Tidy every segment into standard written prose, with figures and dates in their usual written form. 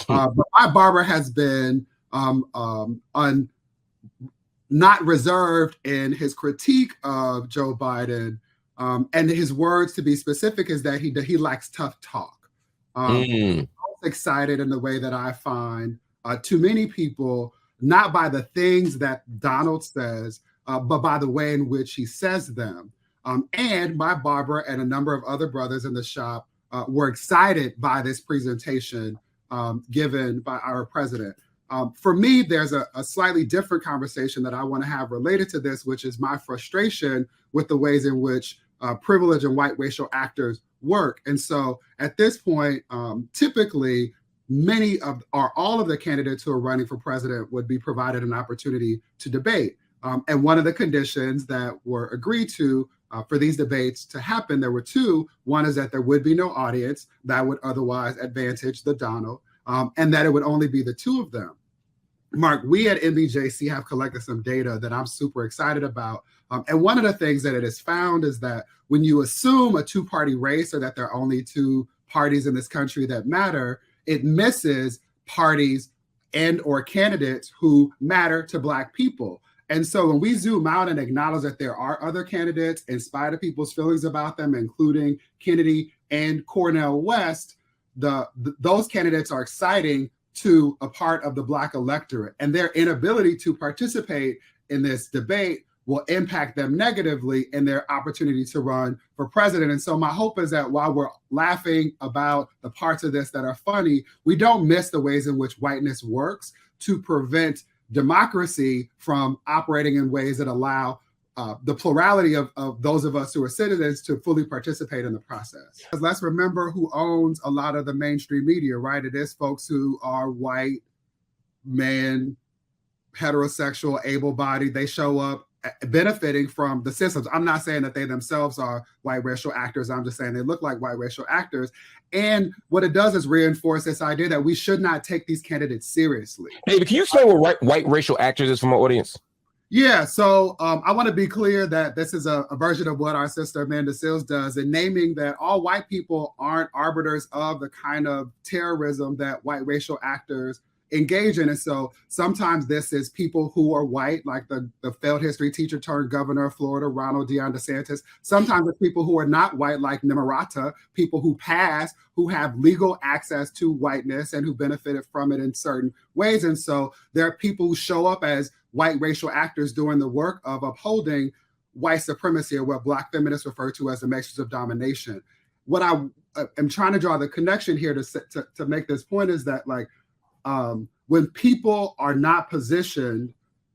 But my barber has been not reserved in his critique of Joe Biden. And his words, to be specific, is that he likes tough talk. I'm excited in the way that I find too many people, not by the things that Donald says, but by the way in which he says them. And my barber and a number of other brothers in the shop were excited by this presentation given by our president. For me, there's a slightly different conversation that I want to have related to this, which is my frustration with the ways in which privilege and white racial actors work. And so at this point, typically, many of or all of the candidates who are running for president would be provided an opportunity to debate. And one of the conditions that were agreed to for these debates to happen, there were two. One is that there would be no audience that would otherwise advantage the Donald, and that it would only be the two of them. Mark, we at NBJC have collected some data that I'm super excited about. And one of the things that it has found is that when you assume a two-party race or that there are only two parties in this country that matter, it misses parties and or candidates who matter to Black people. And so when we zoom out and acknowledge that there are other candidates, in spite of people's feelings about them, including Kennedy and Cornel West, those candidates are exciting to a part of the Black electorate, and their inability to participate in this debate will impact them negatively in their opportunity to run for president. And so my hope is that while we're laughing about the parts of this that are funny, we don't miss the ways in which whiteness works to prevent democracy from operating in ways that allow the plurality of those of us who are citizens to fully participate in the process. Let's remember who owns a lot of the mainstream media, right? It is folks who are white, men, heterosexual, able-bodied. They show up benefiting from the systems. I'm not saying that they themselves are white racial actors. I'm just saying they look like white racial actors. And what it does is reinforce this idea that we should not take these candidates seriously. David, can you explain what white racial actors is from our audience? Yeah, so I want to be clear that this is a version of what our sister Amanda Seales does in naming that all white people aren't arbiters of the kind of terrorism that white racial actors engage in. And so sometimes this is people who are white, like the failed history teacher turned governor of Florida, Ronald DeSantis. Sometimes it's people who are not white, like Nimarata, people who pass, who have legal access to whiteness and who benefited from it in certain ways. And so there are people who show up as white racial actors doing the work of upholding white supremacy, or what Black feminists refer to as the matrix of domination. What I am trying to draw the connection here to make this point is that, like, when people are not positioned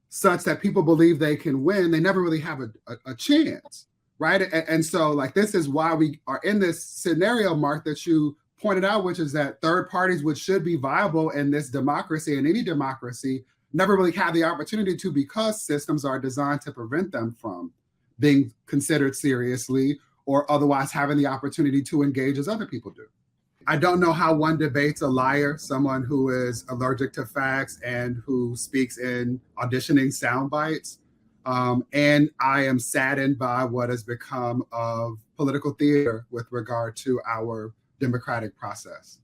such that people believe they can win, they never really have a chance, right? And so, like, this is why we are in this scenario, Mark, that you pointed out, which is that third parties, which should be viable in this democracy, in any democracy, never really have the opportunity to, because systems are designed to prevent them from being considered seriously or otherwise having the opportunity to engage as other people do. I don't know how one debates a liar, someone who is allergic to facts and who speaks in auditioning sound bites. And I am saddened by what has become of political theater with regard to our democratic process.